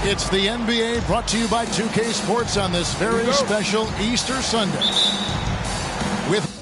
It's the NBA brought to you by 2K Sports on this very special Easter Sunday. With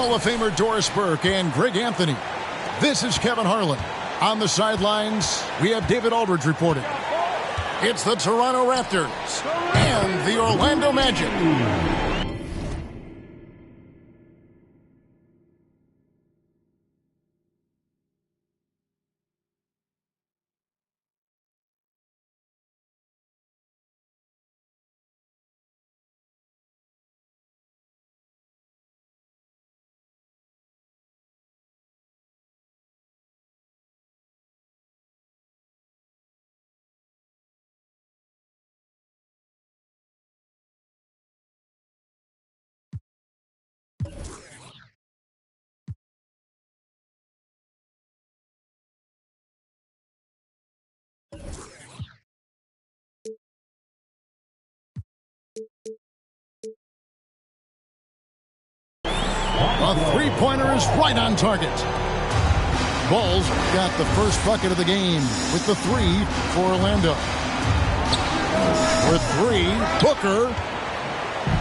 Hall of Famer Doris Burke and Greg Anthony. This is Kevin Harlan. On the sidelines, we have David Aldridge reporting. It's the Toronto Raptors and the Orlando Magic. A three-pointer is right on target. Bulls got the first bucket of the game with the three for Orlando. For three, Booker.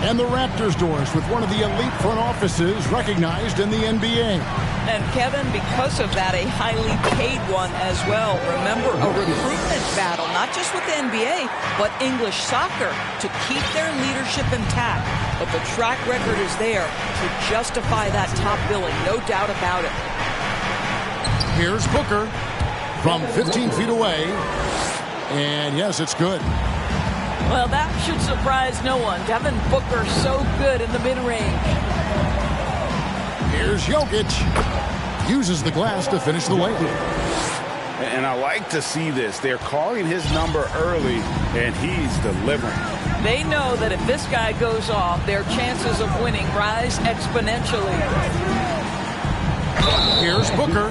And the Raptors, Doris, with one of the elite front offices recognized in the NBA. And Kevin, because of that, a highly paid one as well. Remember, a recruitment battle, not just with the NBA, but English soccer to keep their leadership intact. But the track record is there to justify that top billing, no doubt about it. Here's Booker from 15 feet away. And yes, it's good. Well, that should surprise no one. Devin Booker so good in the mid-range. Here's Jokic. Uses the glass to finish the layup. And I like to see this. They're calling his number early, and he's delivering. They know that if this guy goes off, their chances of winning rise exponentially. Here's Booker.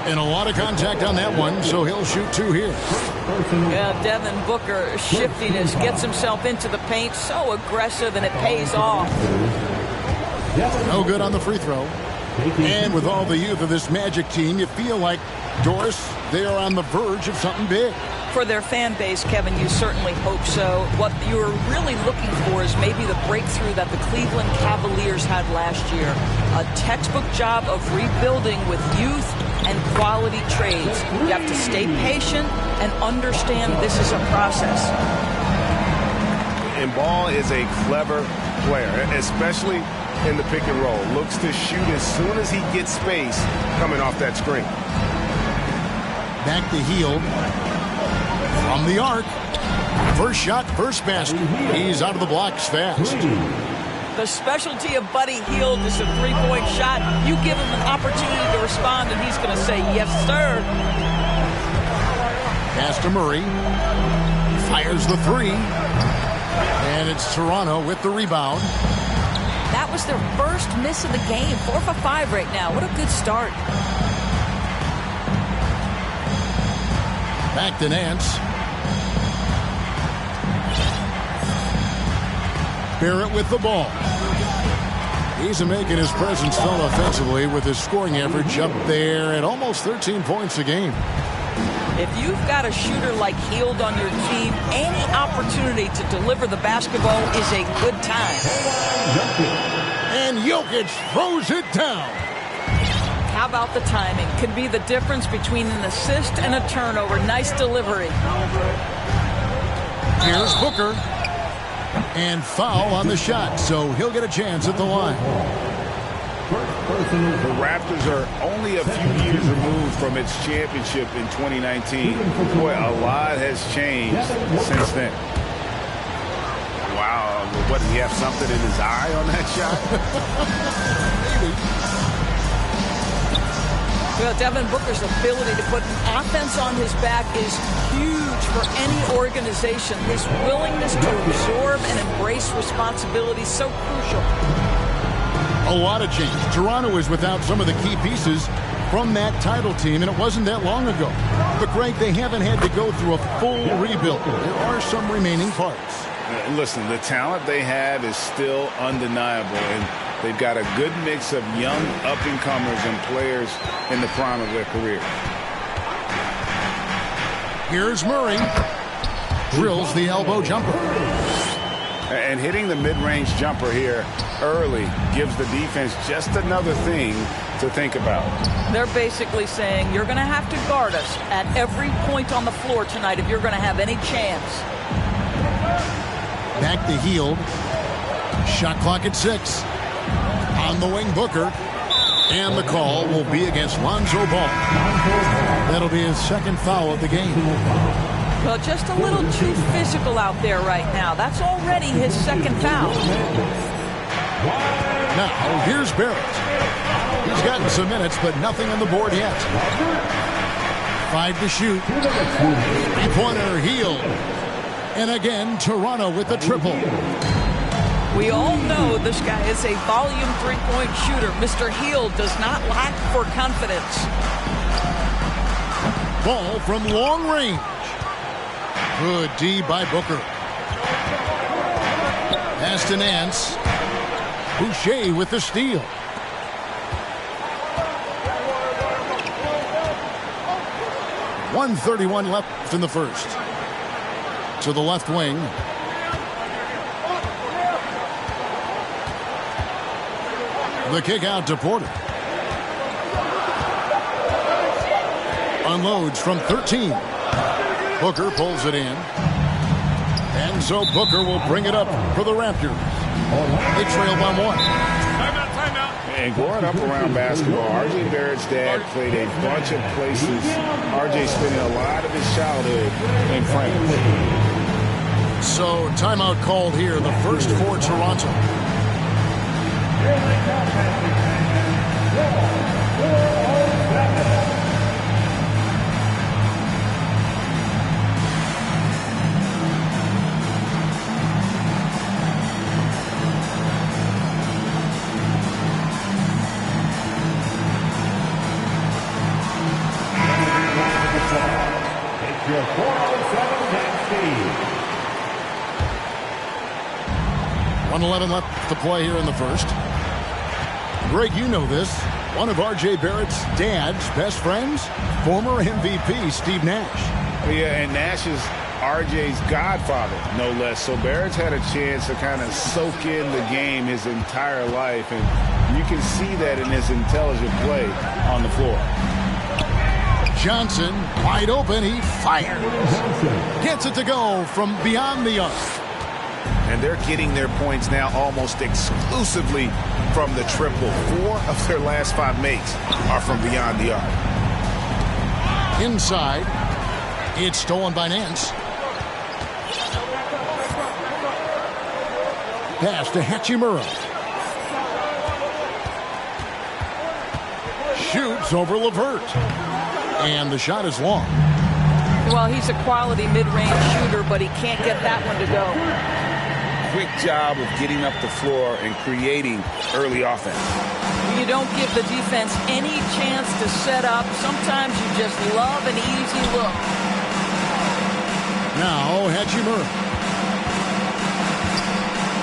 And a lot of contact on that one, so he'll shoot two here. Yeah, Devin Booker, shiftiness, gets himself into the paint, so aggressive, and it pays off. No good on the free throw. And with all the youth of this Magic team, you feel like Doris, they are on the verge of something big. For their fan base, Kevin, you certainly hope so. What you're really looking for is maybe the breakthrough that the Cleveland Cavaliers had last year. A textbook job of rebuilding with youth and quality trades. You have to stay patient and understand this is a process. And Ball is a clever player, especially in the pick and roll. Looks to shoot as soon as he gets space coming off that screen. Back to Hield. From the arc. First shot, first basket. He's out of the blocks fast. The specialty of Buddy Hield is a three-point shot. You give him an opportunity to respond, and he's going to say, yes, sir. Pass to Murray. Fires the three. And it's Toronto with the rebound. That was their first miss of the game. 4 for 5 right now. What a good start. Back to Nance. Barrett with the ball. He's making his presence felt offensively with his scoring average up there at almost 13 points a game. If you've got a shooter like Hield on your team, any opportunity to deliver the basketball is a good time. And Jokic throws it down. How about the timing? Could be the difference between an assist and a turnover. Nice delivery. Here's Booker. And foul on the shot, so he'll get a chance at the line. The Raptors are only a few years removed from its championship in 2019. Boy, a lot has changed since then. Wow, what, does he have something in his eye on that shot? Maybe. Well, Devin Booker's ability to put an offense on his back is huge for any organization. His willingness to absorb and embrace responsibility so crucial. A lot of change. Toronto is without some of the key pieces from that title team, and it wasn't that long ago. But, Greg, they haven't had to go through a full rebuild. There are some remaining parts. Listen, the talent they have is still undeniable, and they've got a good mix of young up-and-comers and players in the prime of their career. Here's Murray. Drills the elbow jumper. And hitting the mid-range jumper here early gives the defense just another thing to think about. They're basically saying you're going to have to guard us at every point on the floor tonight if you're going to have any chance. Back to Hield. Shot clock at 6. On the wing, Booker. And the call will be against Lonzo Ball. That'll be his second foul of the game. Well, just a little too physical out there right now. That's already his second foul. Now, here's Barrett. He's gotten some minutes, but nothing on the board yet. 5 to shoot. Three-pointer, Hield. And again, Toronto with the triple. We all know this guy is a volume three-point shooter. Mr. Hield does not lack for confidence. Ball from long range. Good D by Booker. Pass to Nance. Boucher with the steal. .131 left in the first. To the left wing. The kick out to Porter. Unloads from 13. Booker pulls it in. And so Booker will bring it up for the Raptors. They trail by 1. Timeout. And growing up around basketball, R.J. Barrett's dad played a bunch of places. R.J. spending a lot of his childhood in France. So timeout called here, the first for Toronto. Your 407 1:11 left to play here in the first. Greg, you know this. One of R.J. Barrett's dad's best friends, former MVP Steve Nash. Yeah, and Nash is R.J.'s godfather, no less. So Barrett's had a chance to kind of soak in the game his entire life, and you can see that in his intelligent play on the floor. Johnson, wide open, he fires. Gets it to go from beyond the arc. And they're getting their points now almost exclusively from the triple. 4 of their last 5 makes are from beyond the arc. Inside, it's stolen by Nance. Pass to Hachimura. Shoots over Levert. And the shot is long. Well, he's a quality mid-range shooter, but he can't get that one to go. Quick job of getting up the floor and creating early offense. You don't give the defense any chance to set up. Sometimes you just love an easy look. Now Hachimura.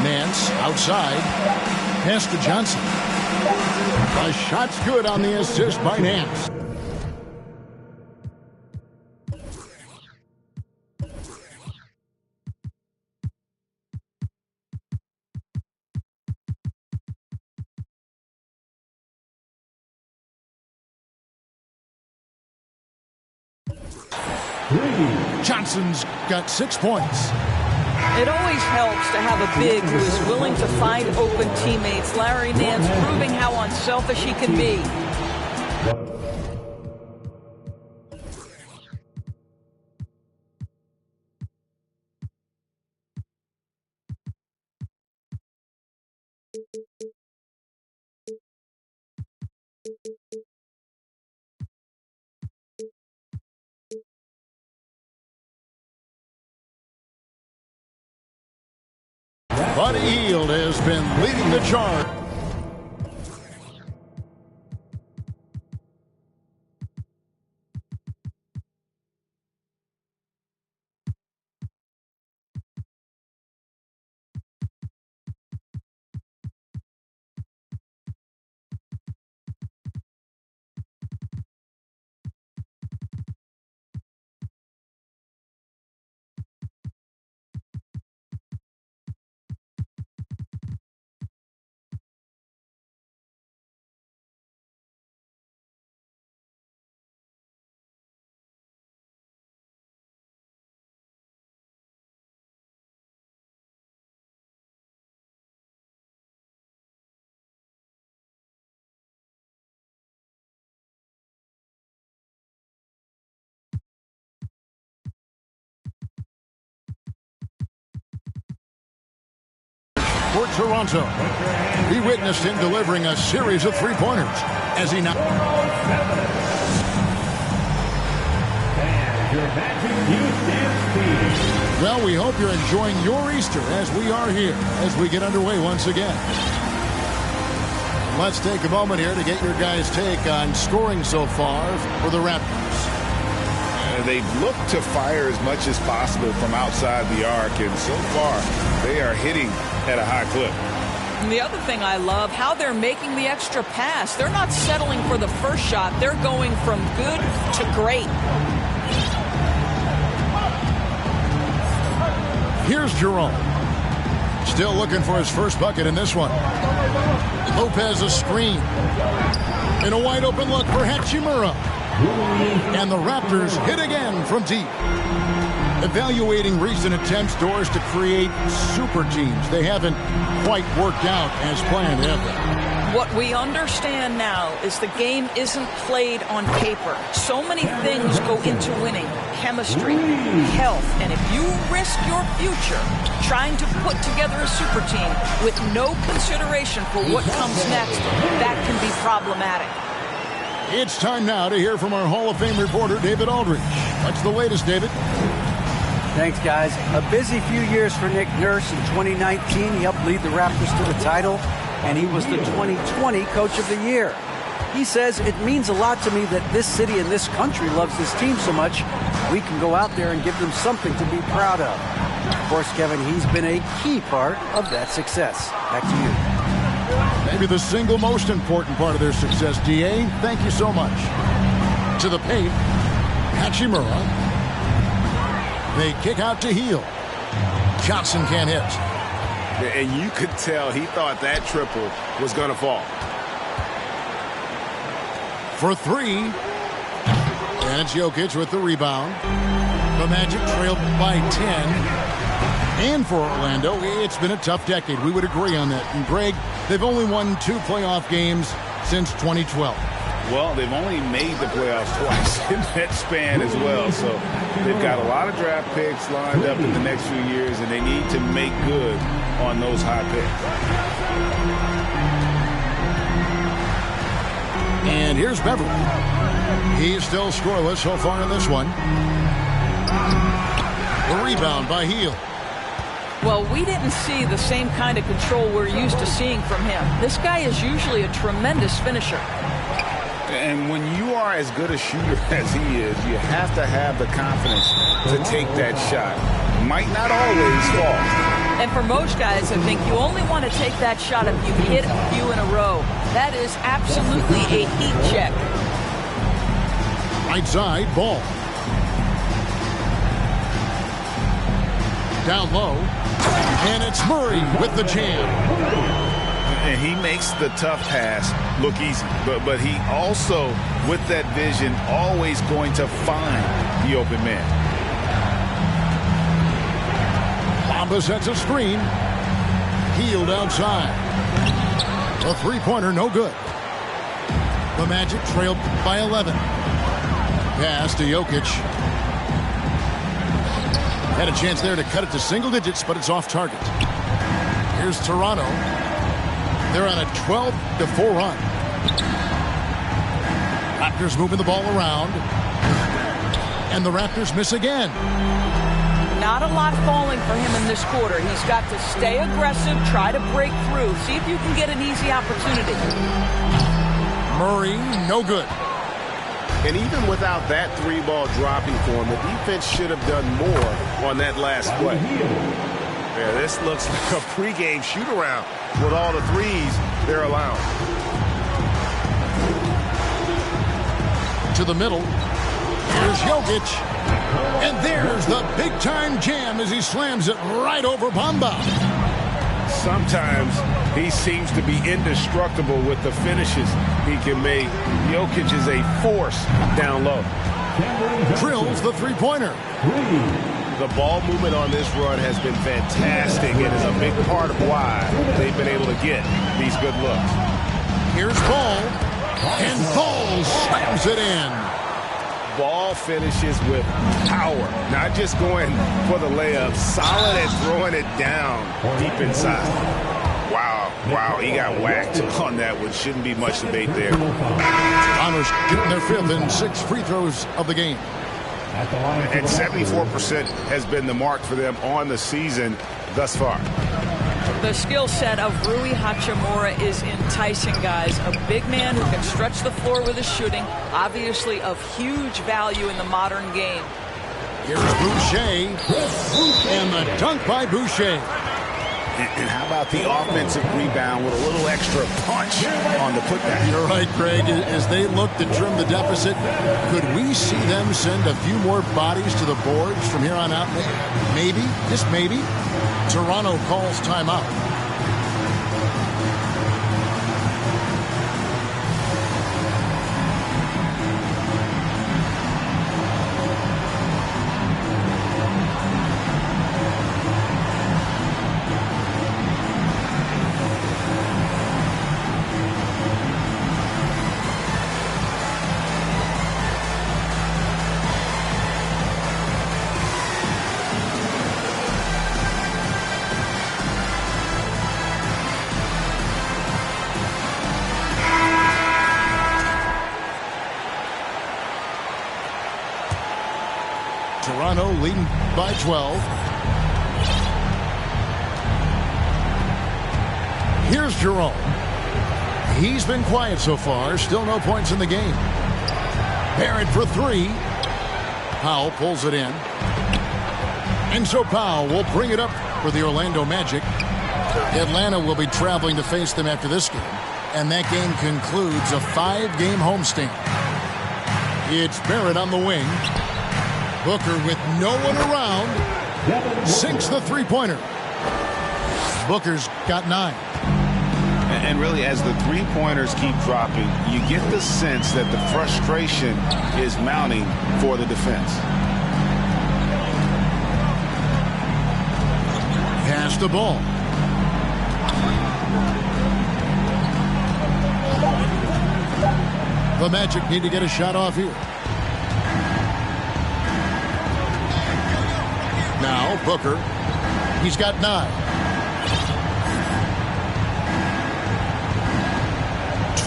Nance outside. Pass to Johnson. The shot's good on the assist by Nance. Johnson's got 6 points. It always helps to have a big who is willing to find open teammates. Larry Nance proving how unselfish he can be. Buddy Hield has been leading the charge. For Toronto, he witnessed him delivering a series of three-pointers as he now. Well, we hope you're enjoying your Easter as we are here as we get underway once again. Let's take a moment here to get your guys' take on scoring so far for the Raptors. They've looked to fire as much as possible from outside the arc, and so far they are hitting at a high clip. And the other thing I love, how they're making the extra pass. They're not settling for the first shot. They're going from good to great. Here's Jerome. Still looking for his first bucket in this one. Lopez a screen. And a wide open look for Hachimura. And the Raptors hit again from deep. Evaluating recent attempts, Doors, to create super teams. They haven't quite worked out as planned, have they? What we understand now is the game isn't played on paper. So many things go into winning. Chemistry, health, and if you risk your future trying to put together a super team with no consideration for what comes next, that can be problematic. It's time now to hear from our Hall of Fame reporter, David Aldridge. What's the latest, David? Thanks, guys. A busy few years for Nick Nurse. In 2019, he helped lead the Raptors to the title, and he was the 2020 Coach of the Year. He says, it means a lot to me that this city and this country loves this team so much, we can go out there and give them something to be proud of. Of course, Kevin, he's been a key part of that success. Back to you. Maybe the single most important part of their success, DA. Thank you so much. To the paint. Hachimura. They kick out to Heel. Johnson can't hit. And you could tell he thought that triple was going to fall. For three. And it's Jokic with the rebound. The Magic trailed by 10. And for Orlando, it's been a tough decade. We would agree on that. And Greg, they've only won 2 playoff games since 2012. Well, they've only made the playoffs twice in that span as well. So they've got a lot of draft picks lined up in the next few years, and they need to make good on those high picks. And here's Beverly. He's still scoreless so far in this one. The rebound by Heel. Well, we didn't see the same kind of control we're used to seeing from him. This guy is usually a tremendous finisher. And when you are as good a shooter as he is, you have to have the confidence to take that shot. Might not always fall. And for most guys, I think you only want to take that shot if you hit a few in a row. That is absolutely a heat check. Right side, Ball. Down low. And it's Murray with the jam. And he makes the tough pass look easy. But he also, with that vision, always going to find the open man. Bamba sets a screen. Healed outside. A three-pointer, no good. The Magic trailed by 11. Pass to Jokic. Had a chance there to cut it to single digits, but it's off target. Here's Toronto. They're on a 12-4 run. Raptors moving the ball around. And the Raptors miss again. Not a lot falling for him in this quarter. He's got to stay aggressive, try to break through, see if you can get an easy opportunity. Murray, no good. And even without that three-ball dropping for him, the defense should have done more on that last play. Yeah, this looks like a pregame shoot-around with all the threes they're allowing. To the middle. Here's Jokic. And there's the big-time jam as he slams it right over Bamba. Sometimes he seems to be indestructible with the finishes he can make. Jokic is a force down low. Drills the three-pointer. The ball movement on this run has been fantastic and is a big part of why they've been able to get these good looks. Here's Ball. And Ball slams it in. Ball finishes with power, not just going for the layup, solid at throwing it down deep inside. Wow, he got whacked on that one. Shouldn't be much debate there. Honors getting their 5th and 6th free throws of the game. And 74% has been the mark for them on the season thus far. The skill set of Rui Hachimura is enticing, guys. A big man who can stretch the floor with his shooting, obviously of huge value in the modern game. Here's Boucher. And the dunk by Boucher. And how about the offensive rebound with a little extra punch on the putback? You're right, Greg. As they look to trim the deficit, could we see them send a few more bodies to the boards from here on out? Maybe, just maybe. Toronto calls timeout. Toronto leading by 12. Here's Jerome. He's been quiet so far. Still no points in the game. Barrett for 3. Powell pulls it in. And so Powell will bring it up for the Orlando Magic. Atlanta will be traveling to face them after this game, and that game concludes a 5-game homestand. It's Barrett on the wing. Booker with no one around sinks the three-pointer. Booker's got 9. And really, as the three-pointers keep dropping, you get the sense that the frustration is mounting for the defense. Pass the ball. The Magic need to get a shot off here. Now Booker. He's got 9.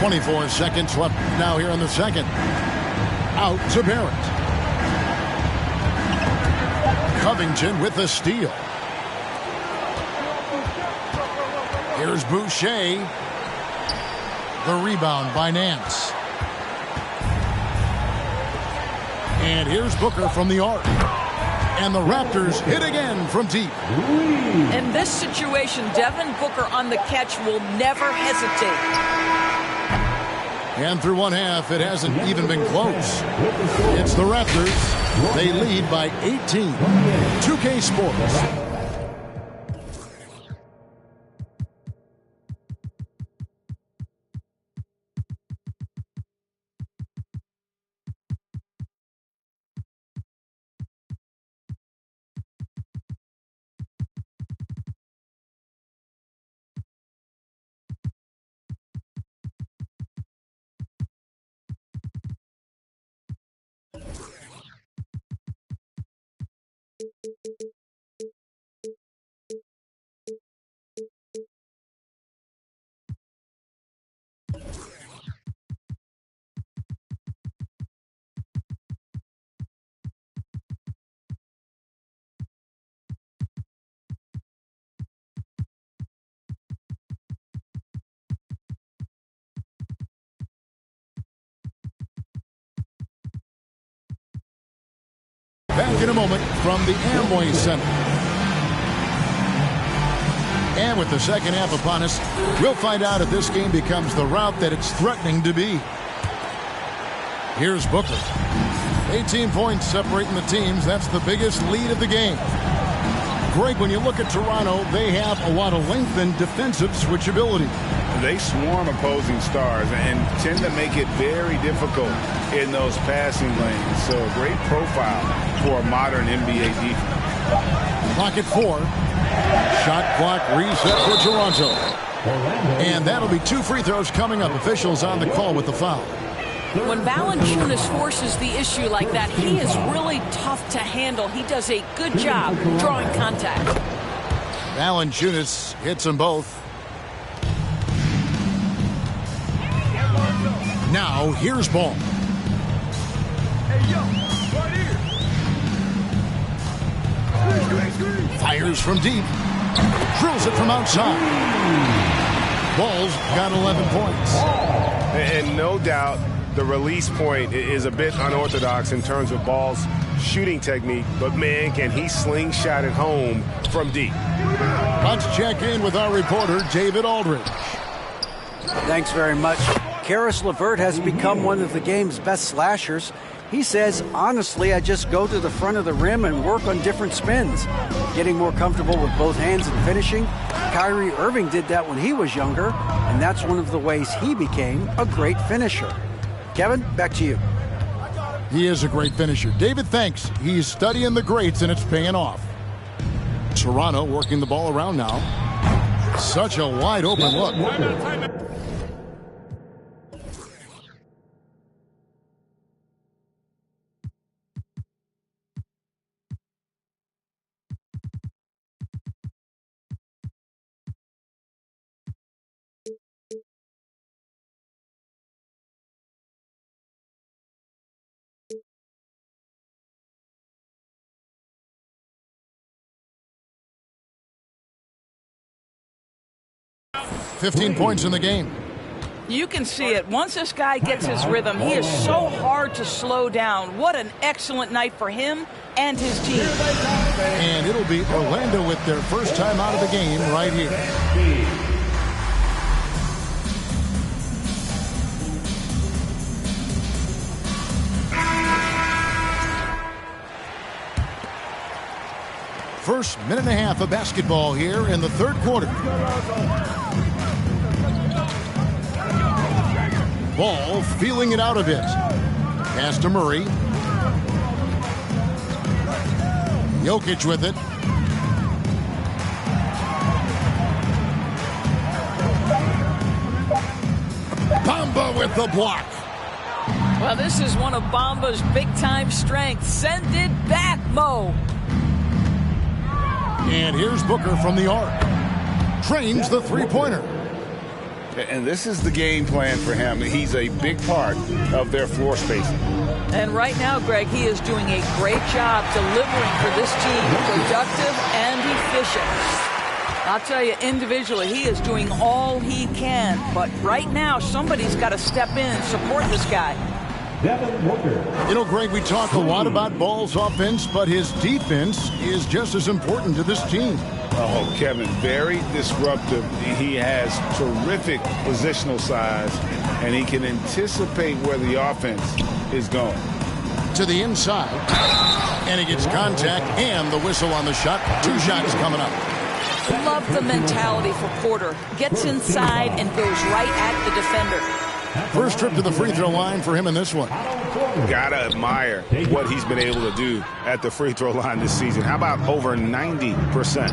24 seconds left now here in the second. Out to Barrett. Covington with the steal. Here's Boucher. The rebound by Nance. And here's Booker from the arc. And the Raptors hit again from deep. In this situation, Devin Booker on the catch will never hesitate. And through one half, it hasn't even been close. It's the Raptors. They lead by 18. 2K Sports. Back in a moment from the Amway Center. And with the second half upon us, we'll find out if this game becomes the rout that it's threatening to be. Here's Booker. 18 points separating the teams. That's the biggest lead of the game. Greg, when you look at Toronto, they have a lot of length and defensive switchability. They swarm opposing stars and tend to make it very difficult in those passing lanes. So a great profile for a modern NBA defense. Clock at 4. Shot clock reset for Toronto. And that'll be 2 free throws coming up. Officials on the call with the foul. When Valanciunas forces the issue like that, he is really tough to handle. He does a good job drawing contact. Valanciunas hits them both. Now, here's Ball. Fires from deep. Drills it from outside. Ball's got 11 points. And no doubt, the release point is a bit unorthodox in terms of Ball's shooting technique, but man, can he slingshot it home from deep. Let's check in with our reporter, David Aldridge. Thanks very much. Karis LeVert has become one of the game's best slashers. He says, honestly, I just go to the front of the rim and work on different spins. Getting more comfortable with both hands and finishing. Kyrie Irving did that when he was younger, and that's one of the ways he became a great finisher. Kevin, back to you. He is a great finisher. David, thanks. He's studying the greats, and it's paying off. Toronto working the ball around now. Such a wide open look. 15 points in the game. You can see it. Once this guy gets his rhythm, he is so hard to slow down. What an excellent night for him and his team. And it'll be Orlando with their first time out of the game right here. First minute and a half of basketball here in the third quarter. Ball feeling it out a bit. Pass to Murray. Jokic with it. Bamba with the block. Well, this is one of Bamba's big-time strengths. Send it back, Mo. And here's Booker from the arc. Trains the three-pointer. And this is the game plan for him. He's a big part of their floor spacing. And right now, Greg, he is doing a great job delivering for this team. Productive and efficient. I'll tell you, individually, he is doing all he can. But right now, somebody's got to step in and support this guy. You know, Greg, we talk a lot about Ball's offense, but his defense is just as important to this team. Oh, Kevin, very disruptive. He has terrific positional size, and he can anticipate where the offense is going. To the inside, and he gets contact and the whistle on the shot. 2 shots coming up. Love the mentality for Porter. Gets inside and goes right at the defender. First trip to the free throw line for him in this one. Gotta admire what he's been able to do at the free throw line this season. How about over 90%?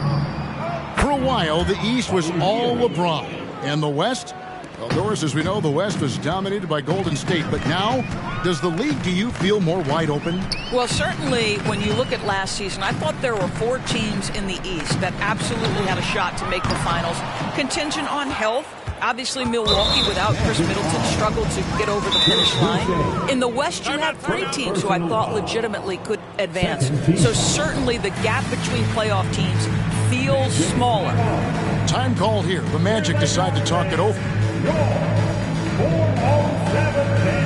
For a while, the East was all LeBron. And the West? Well, Doris, as we know, the West was dominated by Golden State. But now, does the league, do you feel more wide open? Well, certainly when you look at last season, I thought there were 4 teams in the East that absolutely had a shot to make the finals. Contingent on health. Obviously, Milwaukee, without Chris Middleton, struggled to get over the finish line. In the West, you had 3 teams who I thought legitimately could advance. So certainly the gap between playoff teams feels smaller. Time call here. The Magic decide to talk it over. 4:07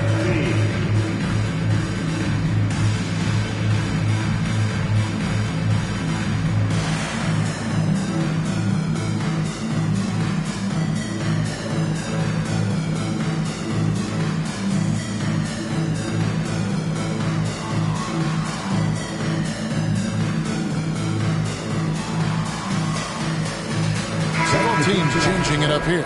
Teams changing it up here.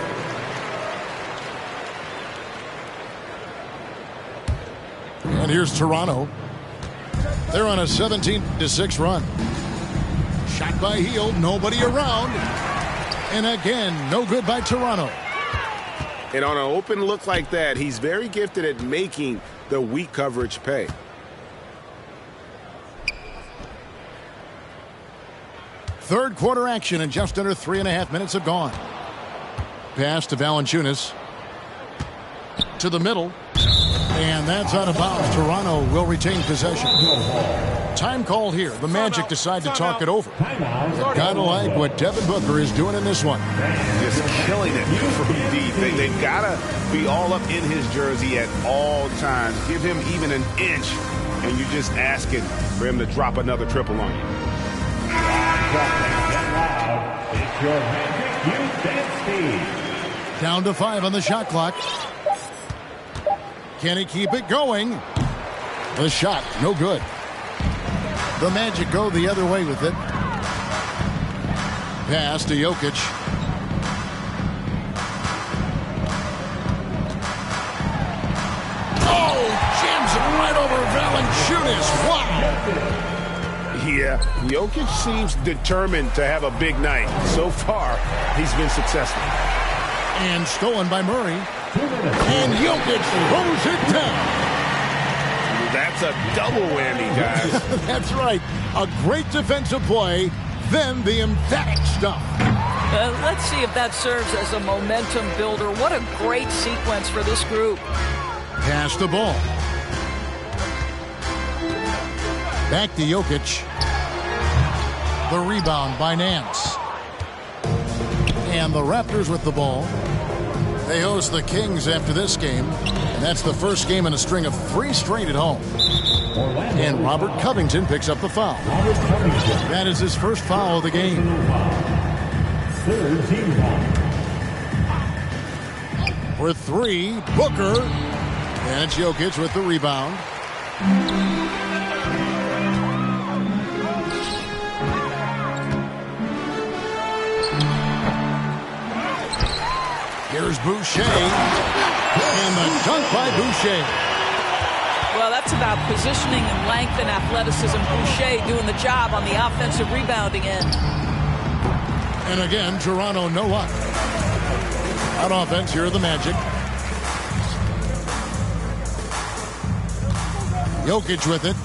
And here's Toronto. They're on a 17-6 run. Shot by Hield, nobody around. And again, no good by Toronto. And on an open look like that, he's very gifted at making the weak coverage pay. Third quarter action, and just under 3.5 minutes have gone. Pass to Valanciunas. To the middle. And that's out of bounds. Toronto will retain possession. Time call here. The Magic decide to talk it over. Kind of like what Devin Booker is doing in this one. Just killing it from deep. They've got to be all up in his jersey at all times. Give him even an inch, and you're just asking for him to drop another triple on you. It's your Magic Youth and Speed. Down to 5 on the shot clock. Can he keep it going? The shot, no good. The Magic go the other way with it. Pass to Jokic. Oh, jams it right over Valanciunas. Wow. Yeah, Jokic seems determined to have a big night. So far, he's been successful. And stolen by Murray. And Jokic throws it down. That's a double whammy, guys. That's right. A great defensive play, then the emphatic stuff. Let's see if that serves as a momentum builder. What a great sequence for this group. Pass the ball. Back to Jokic. The rebound by Nance. And the Raptors with the ball. They host the Kings after this game, and that's the first game in a string of 3 straight at home. And Robert Covington picks up the foul. That is his first foul of the game. Third team foul. For 3, Booker. And it's Jokic with the rebound. Here's Boucher. And the dunk by Boucher. Well, that's about positioning and length and athleticism. Boucher doing the job on the offensive rebounding end. And again, Toronto no luck. On offense, here are the Magic. Jokic with it.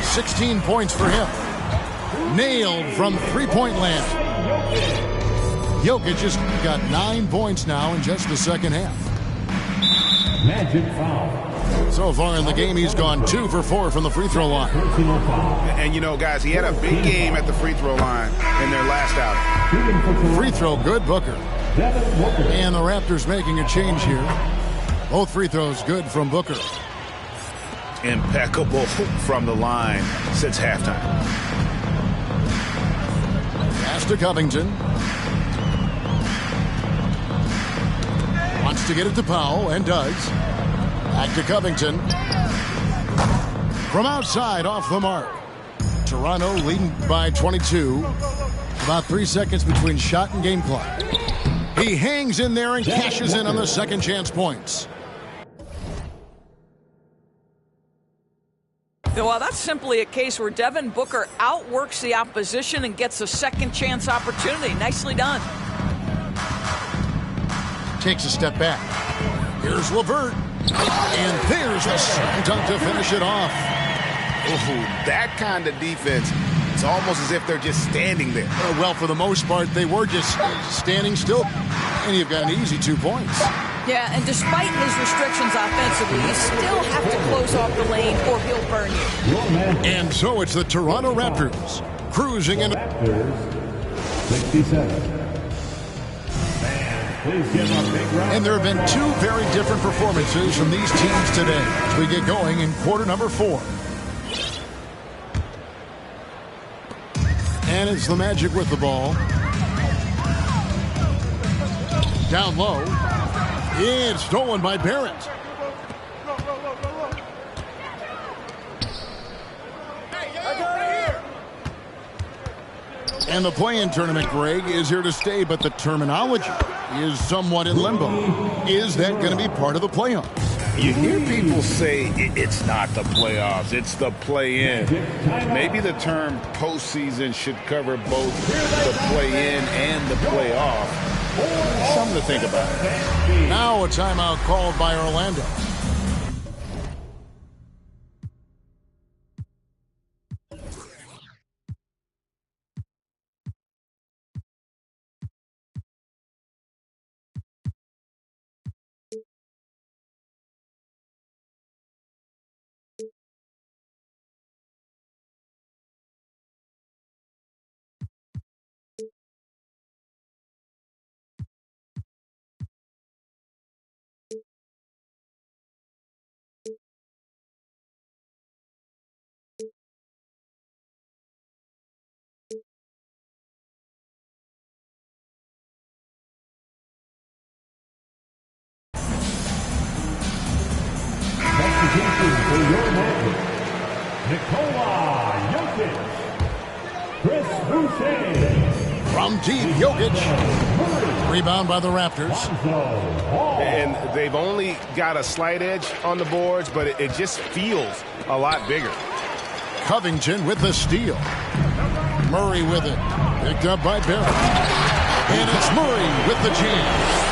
16 points for him. Nailed from three-point land. Jokic has got 9 points now in just the second half. Magic foul. So far in the game, he's gone 2 for 4 from the free throw line. Personal foul. And, you know, guys, he had a big game at the free throw line in their last outing. Shooting for Toronto, Free throw good, Booker. Devin Booker. And the Raptors making a change here. Both free throws good from Booker. Impeccable from the line since halftime. Pass to Covington. Wants to get it to Powell, and does. Back to Covington. From outside, off the mark. Toronto leading by 22. About 3 seconds between shot and game clock. He hangs in there and cashes in on the second chance points. Well, that's simply a case where Devin Booker outworks the opposition and gets a second chance opportunity. Nicely done. Takes a step back. Here's LeVert. And there's the slam dunk to finish it off. Ooh, that kind of defense, it's almost as if they're just standing there. Well, for the most part, they were just standing still. And you've got an easy 2 points. Yeah, and despite his restrictions offensively, you still have to close off the lane or he'll burn you. And so it's the Toronto Raptors cruising in. Raptors, 67. Please give a big round. And there have been 2 very different performances from these teams today as we get going in quarter number 4. And it's the Magic with the ball. Down low. It's stolen by Barrett. And the play-in tournament, Greg, is here to stay, but the terminology is somewhat in limbo. Is that going to be part of the playoffs? You hear people say it's not the playoffs, it's the play-in. Maybe the term postseason should cover both the play-in and the playoff. Something to think about. Now a timeout called by Orlando. Substitution for your Magic. Nikola Jokic. Chris Boucher. From deep, Jokic. Rebound by the Raptors. And they've only got a slight edge on the boards, but it just feels a lot bigger. Covington with the steal. Murray with it. Picked up by Barrett. And it's Murray with the jam.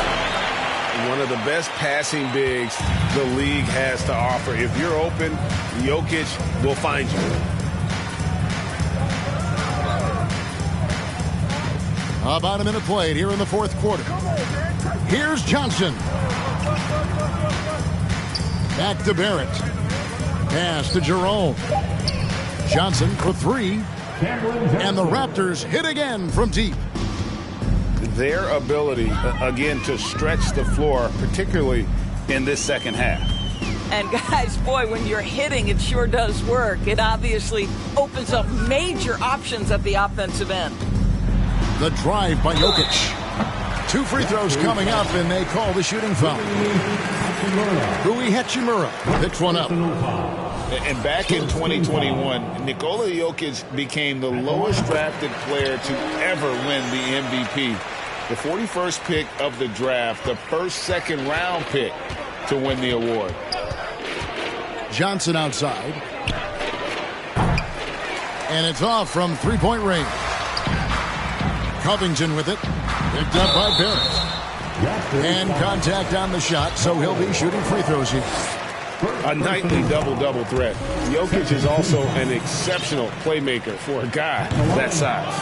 One of the best passing bigs the league has to offer. If you're open, Jokic will find you. About a minute played here in the fourth quarter. Here's Johnson. Back to Barrett. Pass to Jerome. Johnson for 3. And the Raptors hit again from deep. their ability, again, to stretch the floor, particularly in this second half. And guys, boy, when you're hitting, it sure does work. It obviously opens up major options at the offensive end. The drive by Jokic. 2 free throws coming up, and they call the shooting foul. Rui Hachimura picks one up. And back in 2021, Nikola Jokic became the lowest drafted player to ever win the MVP. The 41st pick of the draft, the first second-round pick to win the award. Johnson outside. And it's off from three-point range. Covington with it. Picked up by Barrett. And contact on the shot, so he'll be shooting free throws here. A nightly double-double threat. Jokic is also an exceptional playmaker for a guy that size.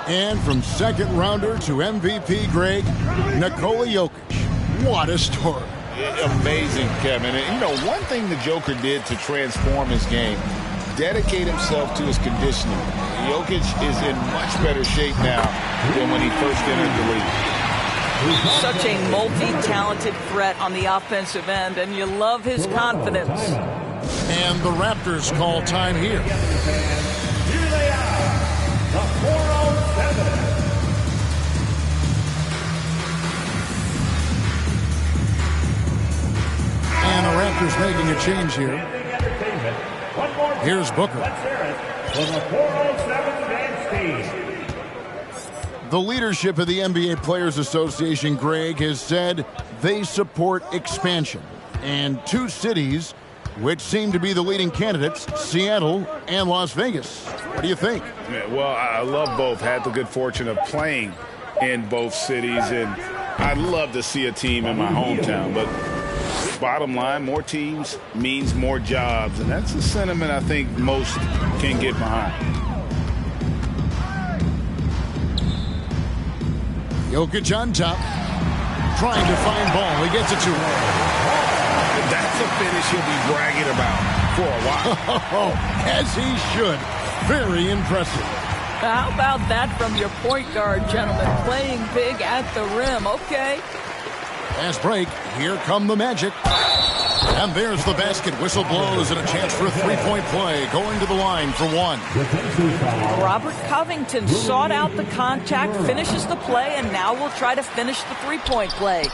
And from second rounder to MVP, Greg, Nikola Jokic. What a story. Amazing, Kevin. And, you know, one thing the Joker did to transform his game, dedicate himself to his conditioning. Jokic is in much better shape now than when he first entered the league. Such a multi-talented threat on the offensive end, and you love his confidence. And the Raptors call time here. Here they are, the 407. And the Raptors making a change here. Here's Booker. Let's hear it for the 407 Dance Team. The leadership of the NBA Players Association, Greg, has said they support expansion. And 2 cities which seem to be the leading candidates, Seattle and Las Vegas. What do you think? Yeah, well, I love both. Had the good fortune of playing in both cities, and I'd love to see a team in my hometown. But bottom line, more teams means more jobs, and that's a sentiment I think most can get behind. Jokic on top, trying to find ball. He gets it to him. That's a finish he'll be bragging about for a while. As he should. Very impressive. How about that from your point guard, gentlemen? Playing big at the rim. Okay. Fast break. Here come the Magic. And there's the basket. Whistle blows and a chance for a three-point play. Going to the line for one. Robert Covington sought out the contact, finishes the play, and now we'll try to finish the three-point play.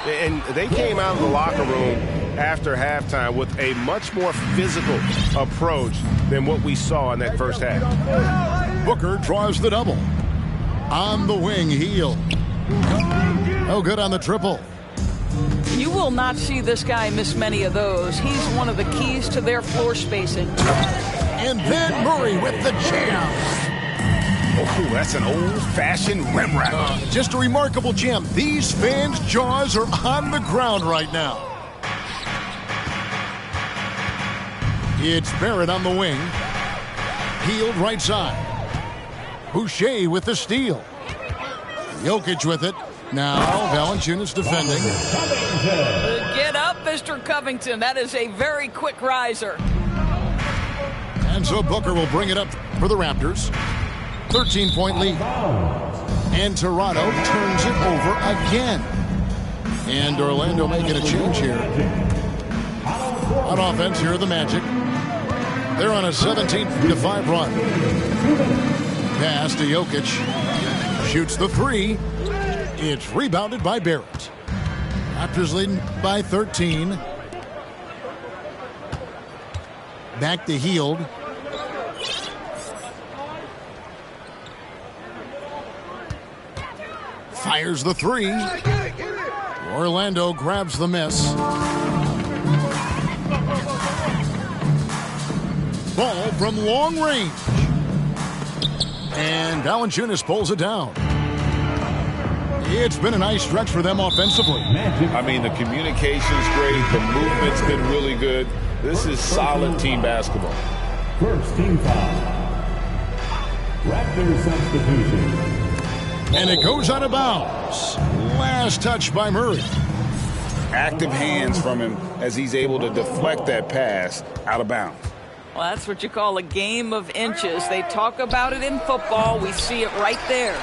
And they came out of the locker room after halftime with a much more physical approach than what we saw in that first half. Booker draws the double. On the wing, Heel. Oh, good on the triple. You will not see this guy miss many of those. He's one of the keys to their floor spacing. And then Murray with the jam. Oh, that's an old-fashioned rim wrap. Just a remarkable jam. These fans' jaws are on the ground right now. It's Barrett on the wing. Healed right side. Boucher with the steal. Jokic with it. Now Valanciunas defending. Get up, Mr. Covington. That is a very quick riser. And so Booker will bring it up for the Raptors. 13-point lead. And Toronto turns it over again. And Orlando making a change here. On offense, here are the Magic. They're on a 17-5 run. Pass to Jokic. Shoots the three. It's rebounded by Barrett. Raptors leading by 13. Back to Hield. Fires the three. Orlando grabs the miss. Ball from long range. And Valanciunas pulls it down. It's been a nice stretch for them offensively. I mean, the communication's great. The movement's been really good. This is solid team basketball. First team foul. Raptors substitution. And it goes out of bounds. Last touch by Murray. Active hands from him as he's able to deflect that pass out of bounds. Well, that's what you call a game of inches. They talk about it in football. We see it right there.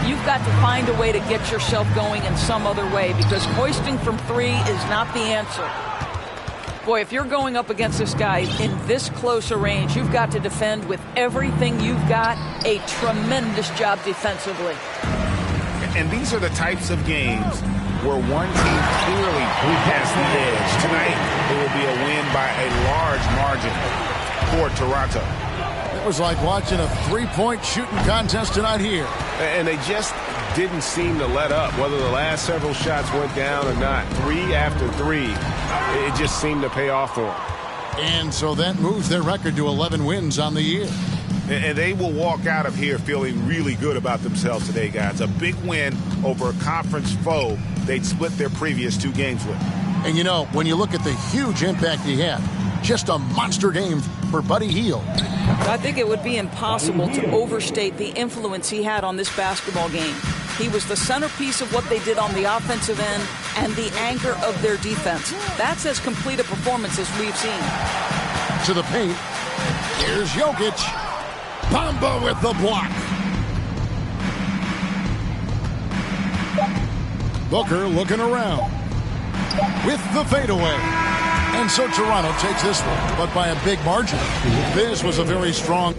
you've got to find a way to get yourself going in some other way, because hoisting from 3 is not the answer. Boy, if you're going up against this guy in this close a range, you've got to defend with everything you've got. A tremendous job defensively. And these are the types of games where one team clearly has the edge. Tonight, it will be a win by a large margin for Toronto. It was like watching a three-point shooting contest tonight here. And they just didn't seem to let up, whether the last several shots went down or not. 3 after 3, it just seemed to pay off for them. And so that moves their record to 11 wins on the year. And they will walk out of here feeling really good about themselves today, guys. A big win over a conference foe they'd split their previous 2 games with. And you know, when you look at the huge impact he had, just a monster game for Buddy Hield. I think it would be impossible to overstate the influence he had on this basketball game. He was the centerpiece of what they did on the offensive end and the anchor of their defense. That's as complete a performance as we've seen. To the paint. Here's Jokic. Bamba with the block. Booker looking around with the fadeaway. And so Toronto takes this one, but by a big margin. This was a very strong...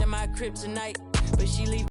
My kryptonite, but she leave